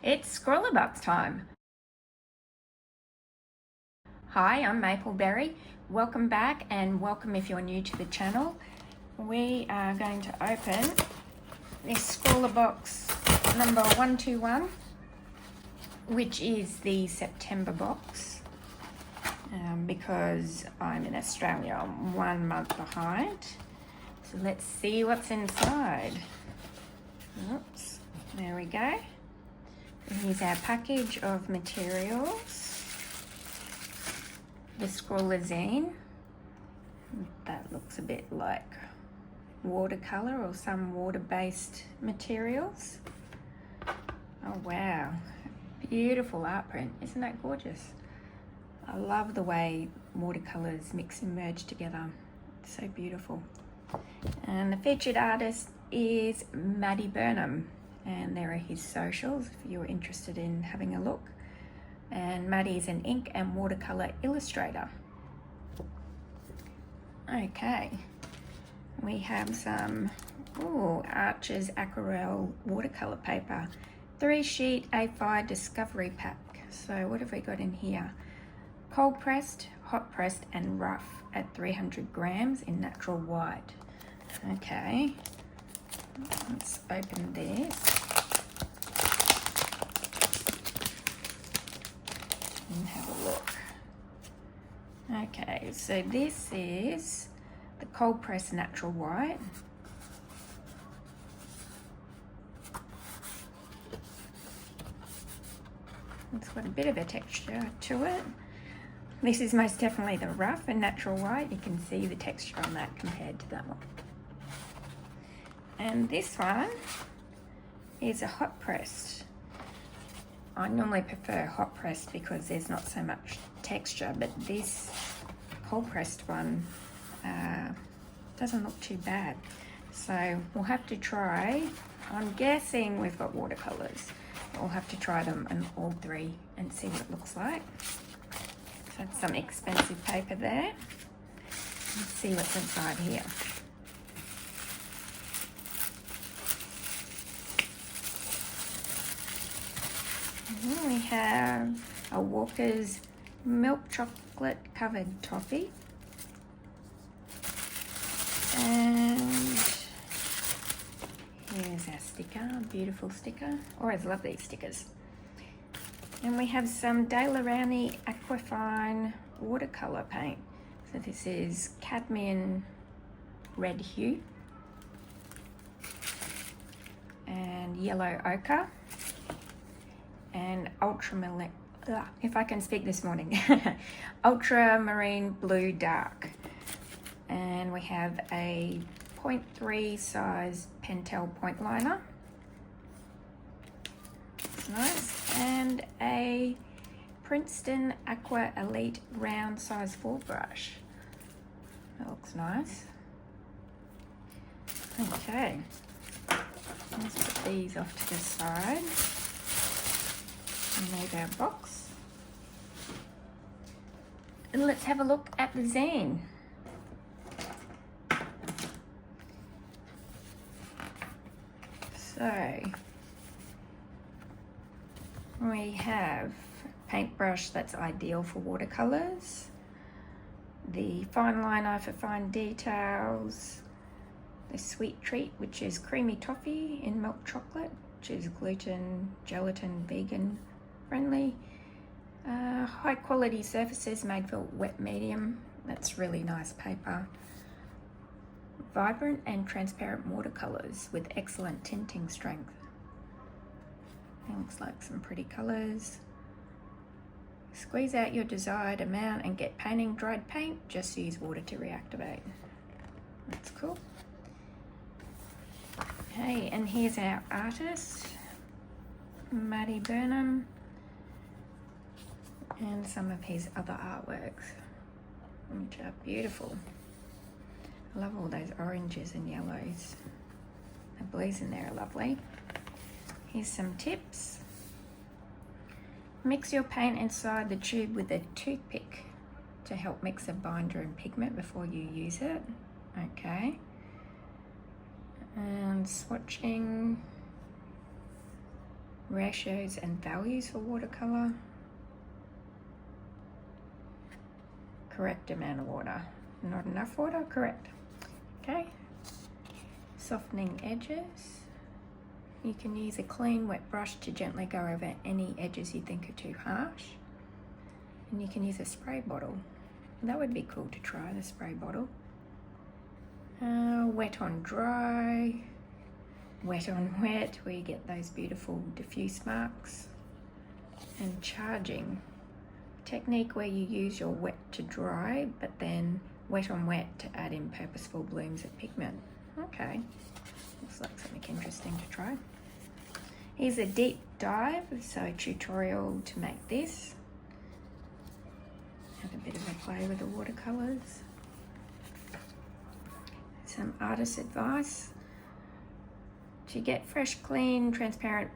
It's Scrawlrbox time. Hi, I'm Mapleberry. Welcome back and welcome if you're new to the channel. We are going to open this Scrawlrbox number 121, which is the September box. Because I'm in Australia, I'm 1 month behind. So let's see what's inside. Oops, there we go. Here's our package of materials. The Scrawler zine. That looks a bit like watercolor or some water-based materials. Oh wow, beautiful art print. Isn't that gorgeous? I love the way watercolors mix and merge together. It's so beautiful. And the featured artist is Matty Burnham. And there are his socials if you're interested in having a look. And Matty is an ink and watercolor illustrator. Okay, we have some Archer's Aquarelle watercolor paper, 3-sheet A5 Discovery pack. So what have we got in here? Cold pressed, hot pressed and rough at 300 grams in natural white. Okay, let's open this and have a look. Okay, so this is the cold pressed natural white. It's got a bit of a texture to it. This is most definitely the rough and natural white. You can see the texture on that compared to that one. And this one is a hot pressed. I normally prefer hot pressed because there's not so much texture, but this cold pressed one doesn't look too bad. So we'll have to try. I'm guessing we've got watercolors. We'll have to try them in all three and see what it looks like. So that's some expensive paper there. Let's see what's inside here. We have a Walker's milk chocolate covered toffee. And here's our sticker, beautiful sticker. Always love these stickers. And we have some Daler-Rowney Aquafine watercolor paint. So this is cadmium red hue and yellow ochre and ultramarine, if I can speak this morning, ultramarine blue dark. And we have a 0.3 size Pentel point liner. It's nice. And a Princeton Aqua Elite round size 4 brush. That looks nice. Okay, let's put these off to the side. And there's our box. And let's have a look at the zine. So we have a paintbrush that's ideal for watercolors, the fine liner for fine details, the sweet treat, which is creamy toffee in milk chocolate, which is gluten, gelatin, vegan friendly, high quality surfaces made for wet medium. That's really nice paper. Vibrant and transparent watercolors with excellent tinting strength. It looks like some pretty colors. Squeeze out your desired amount and get painting dried paint. Just use water to reactivate. That's cool. Okay, and here's our artist, Matty Burnham, and some of his other artworks, which are beautiful. I love all those oranges and yellows. The blues in there are lovely. Here's some tips. Mix your paint inside the tube with a toothpick to help mix a binder and pigment before you use it. Okay. And swatching Ratios and values for watercolor. Correct amount of water. Not enough water, correct. Okay. Softening edges. You can use a clean wet brush to gently go over any edges you think are too harsh. And you can use a spray bottle. That would be cool to try, the spray bottle. Wet on dry. Wet on wet, where you get those beautiful diffuse marks. And charging. Technique where you use your wet to dry, but then wet on wet to add in purposeful blooms of pigment. Okay, looks like something interesting to try. Here's a deep dive, so a tutorial to make this. Have a bit of a play with the watercolors. Some artist advice. To get fresh, clean, transparent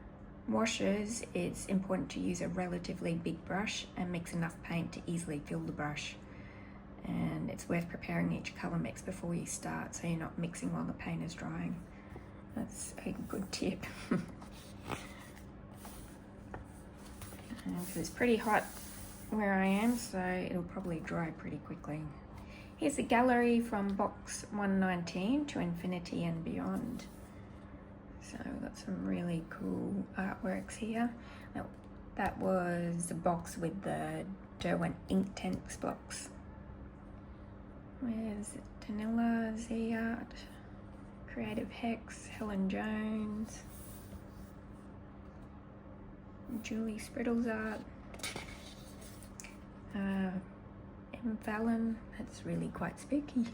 washes, it's important to use a relatively big brush and mix enough paint to easily fill the brush. And it's worth preparing each colour mix before you start, so you're not mixing while the paint is drying. That's a good tip. It's pretty hot where I am, so it'll probably dry pretty quickly. Here's a gallery from box 119 to infinity and beyond. So we've got some really cool artworks here. Now, that was the box with the Derwent ink tanks box. Where's Danila, Z Art, Creative Hex, Helen Jones, Julie Spriddle's art, M. Fallon, that's really quite spooky.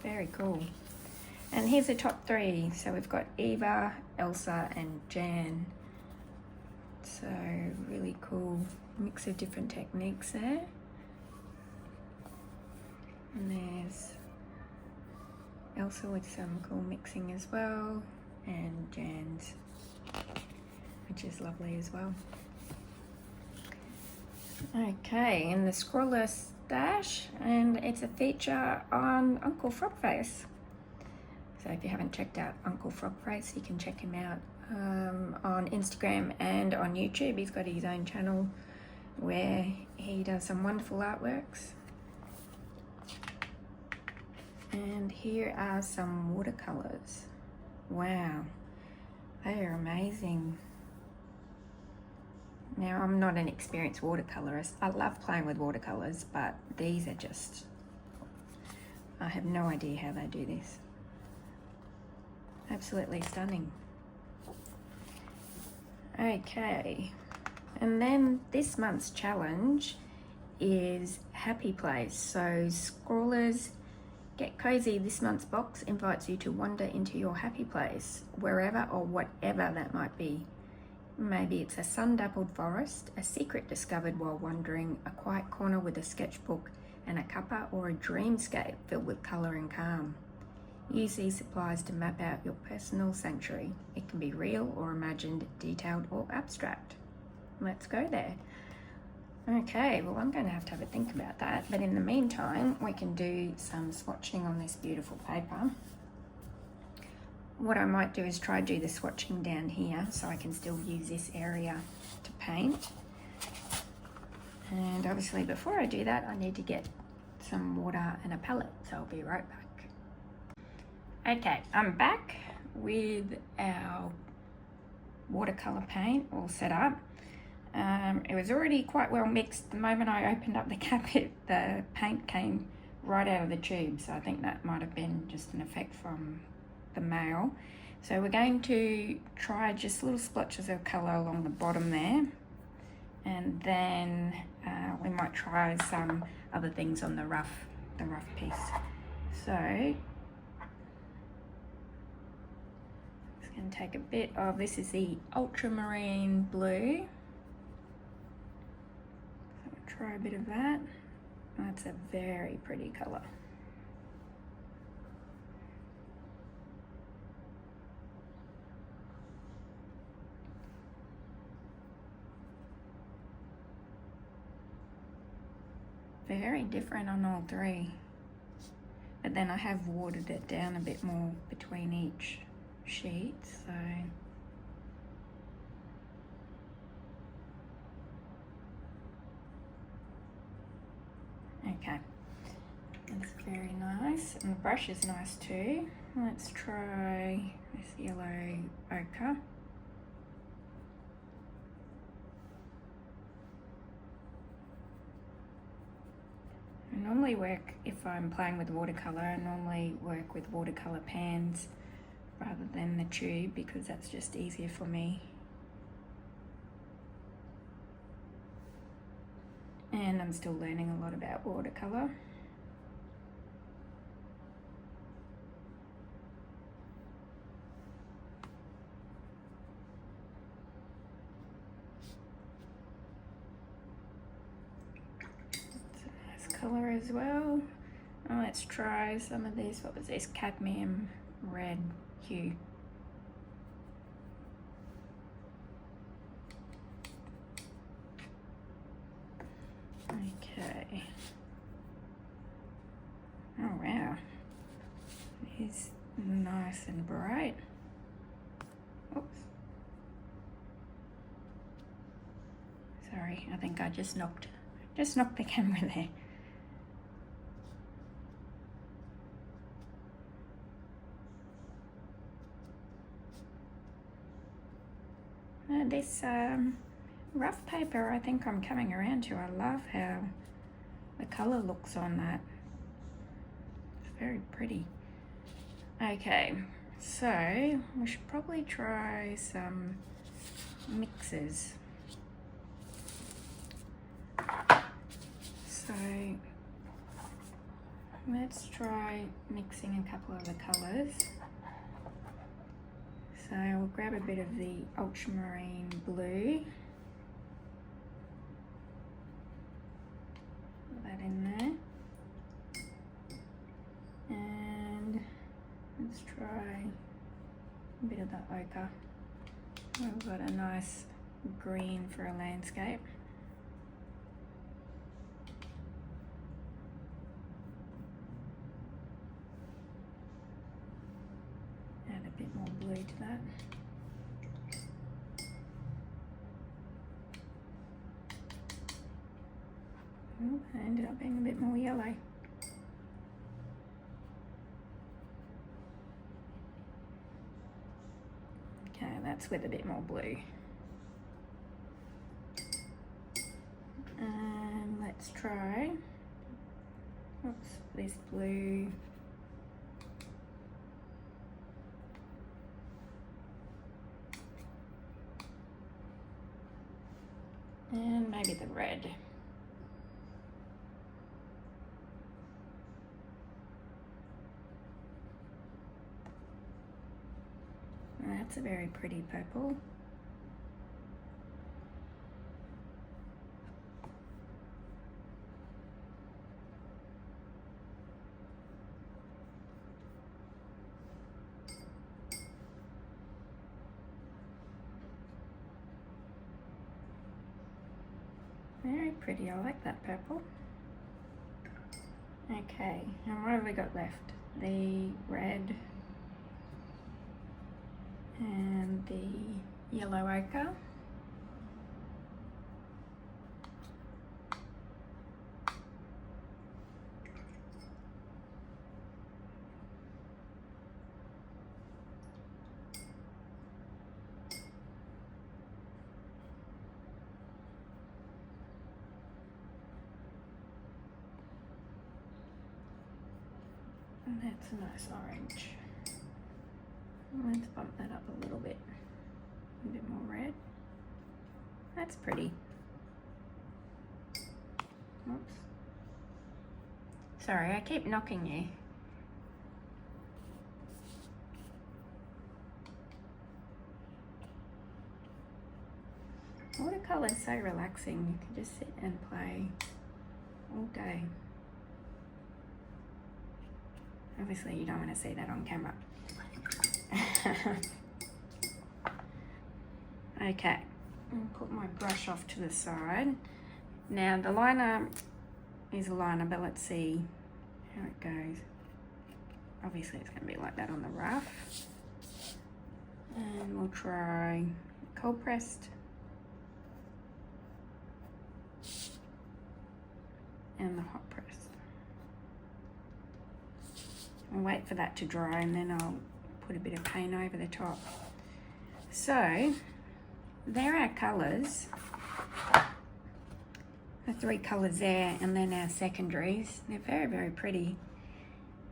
Very cool. And here's the top three. So we've got Eva, Elsa, and Jan. So really cool mix of different techniques there. And there's Elsa with some cool mixing as well, and Jan's, which is lovely as well. Okay, and the Scrawler stash, and it's a feature on Uncle Frogface. So if you haven't checked out Uncle Frogface, you can check him out on Instagram and on YouTube. He's got his own channel where he does some wonderful artworks. And here are some watercolors. Wow, they are amazing. Now, I'm not an experienced watercolorist. I love playing with watercolors, but these are just, I have no idea how they do this. Absolutely stunning. Okay, and then this month's challenge is Happy Place. So Scrawlers Get Cozy, this month's box invites you to wander into your happy place, wherever or whatever that might be. Maybe it's a sun-dappled forest, a secret discovered while wandering, a quiet corner with a sketchbook and a cuppa, or a dreamscape filled with colour and calm. Use these supplies to map out your personal sanctuary. It can be real or imagined, detailed or abstract. Let's go there. Okay, well, I'm going to have a think about that, but in the meantime we can do some swatching on this beautiful paper. What I might do is try to do the swatching down here so I can still use this area to paint. And obviously before I do that, I need to get some water and a palette, so I'll be right back. Okay, I'm back with our watercolor paint all set up. It was already quite well mixed. The moment I opened up the cap, the paint came right out of the tube, so I think that might have been just an effect from the mail. So we're going to try just little splotches of colour along the bottom there, and then we might try some other things on the rough piece. So it's going to take a bit of, this is the ultramarine blue. So we'll try a bit of that. That's a very pretty colour. Very different on all three, but then I have watered it down a bit more between each sheet, so Okay, that's very nice, and the brush is nice too. Let's try this yellow ochre. I normally work, if I'm playing with watercolour, I normally work with watercolour pans rather than the tube because that's just easier for me. And I'm still learning a lot about watercolour. Color as well. Oh, let's try some of this. What was this? Cadmium red hue. Okay. Oh wow. It's nice and bright. Oops. Sorry, I think I just knocked the camera there. This rough paper, I think I'm coming around to. I love how the colour looks on that. It's very pretty. Okay, so we should probably try some mixes. So let's try mixing a couple of the colours. So we'll grab a bit of the ultramarine blue. Put that in there. And let's try a bit of the ochre. We've got a nice green for a landscape. A bit more blue to that. Oh, it ended up being a bit more yellow. Okay, that's with a bit more blue. And let's try, oops, this blue. And maybe the red. That's a very pretty purple. Very pretty, I like that purple. Okay, and what have we got left? The red and the yellow ochre. And that's a nice orange. Let's bump that up a little bit. A bit more red. That's pretty. Oops. Sorry, I keep knocking you. Watercolor is so relaxing. You can just sit and play all day. Obviously, you don't want to see that on camera. Okay, I'll put my brush off to the side. Now, the liner is a liner, but let's see how it goes. Obviously, it's going to be like that on the rough. And we'll try cold pressed. And the hot pressed. I'll wait for that to dry and then I'll put a bit of paint over the top. So there are our colours, the 3 colours there, and then our secondaries. They're very, very pretty.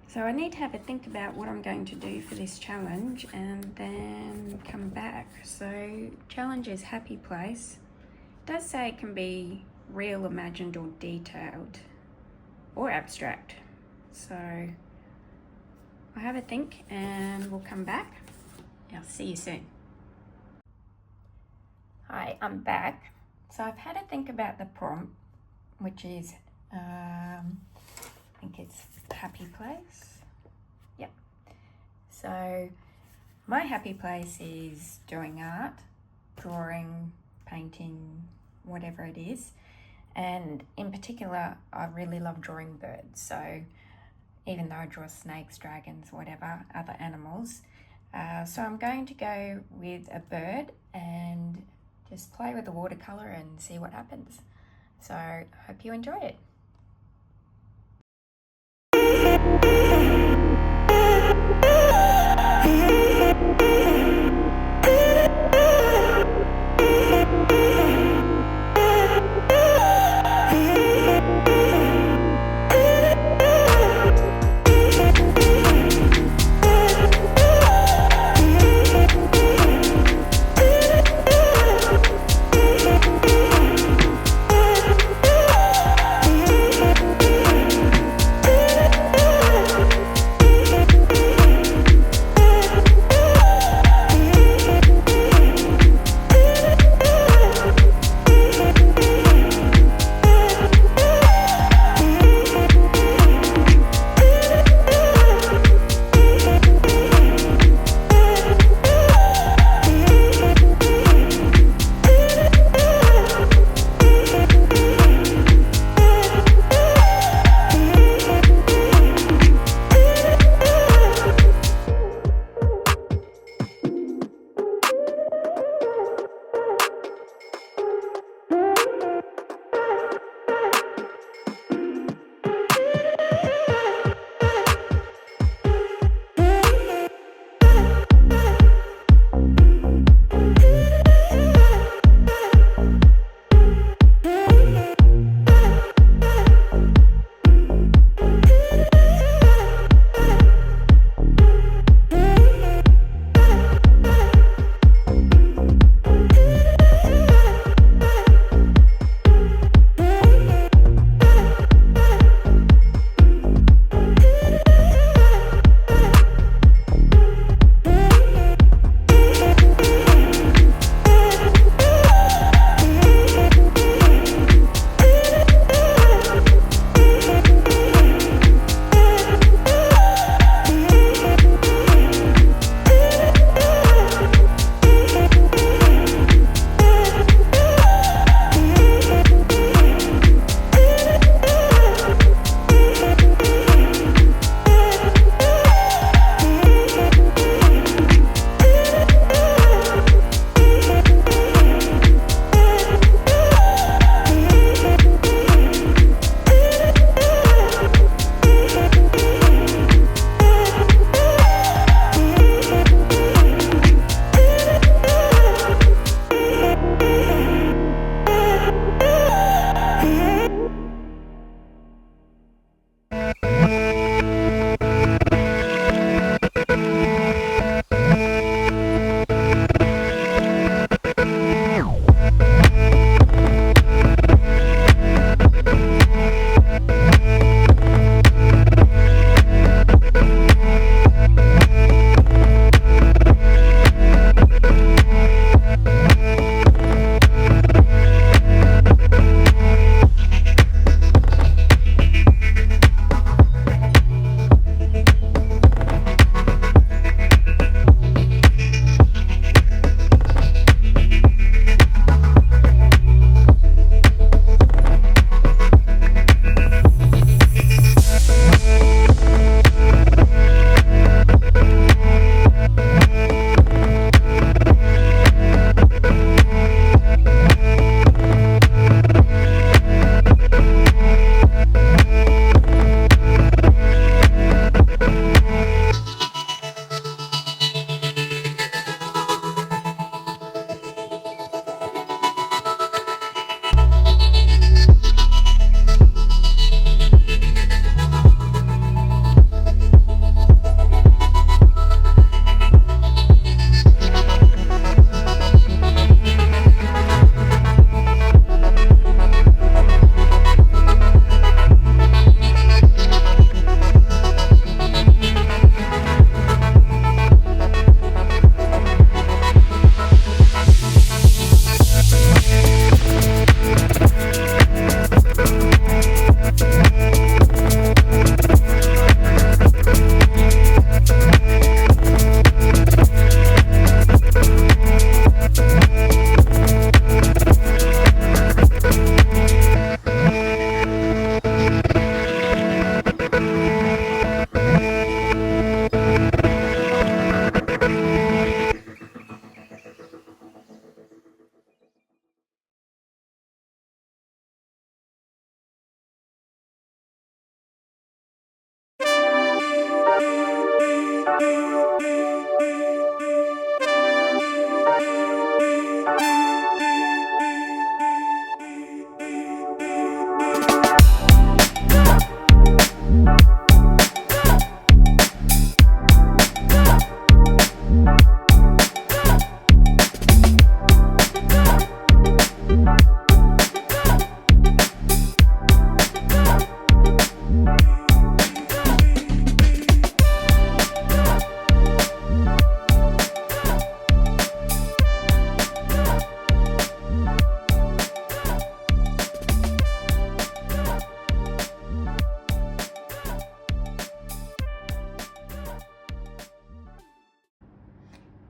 So I need to have a think about what I'm going to do for this challenge and then come back. So challenge is happy place. It does say it can be real, imagined or detailed or abstract. So I'll have a think and we'll come back. I'll see you soon. Hi, I'm back. So I've had a think about the prompt, which is, I think it's happy place. Yep. So my happy place is doing art, drawing, painting, whatever it is. And in particular, I really love drawing birds. So even though I draw snakes, dragons, whatever, other animals. So I'm going to go with a bird and just play with the watercolor and see what happens. So I hope you enjoy it.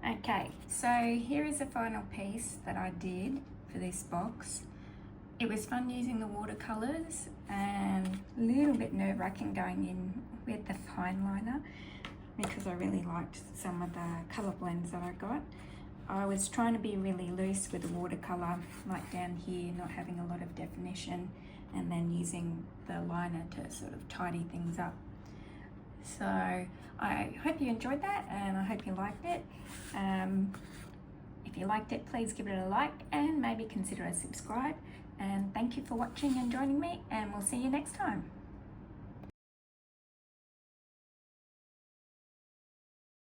Okay, so here is the final piece that I did for this box. It was fun using the watercolors and a little bit nerve-wracking going in with the fine liner because I really liked some of the color blends that I got. I was trying to be really loose with the watercolor, like down here, not having a lot of definition, and then using the liner to sort of tidy things up. So I hope you enjoyed that and I hope you liked it. If you liked it, please give it a like and maybe consider a subscribe. And thank you for watching and joining me, and we'll see you next time.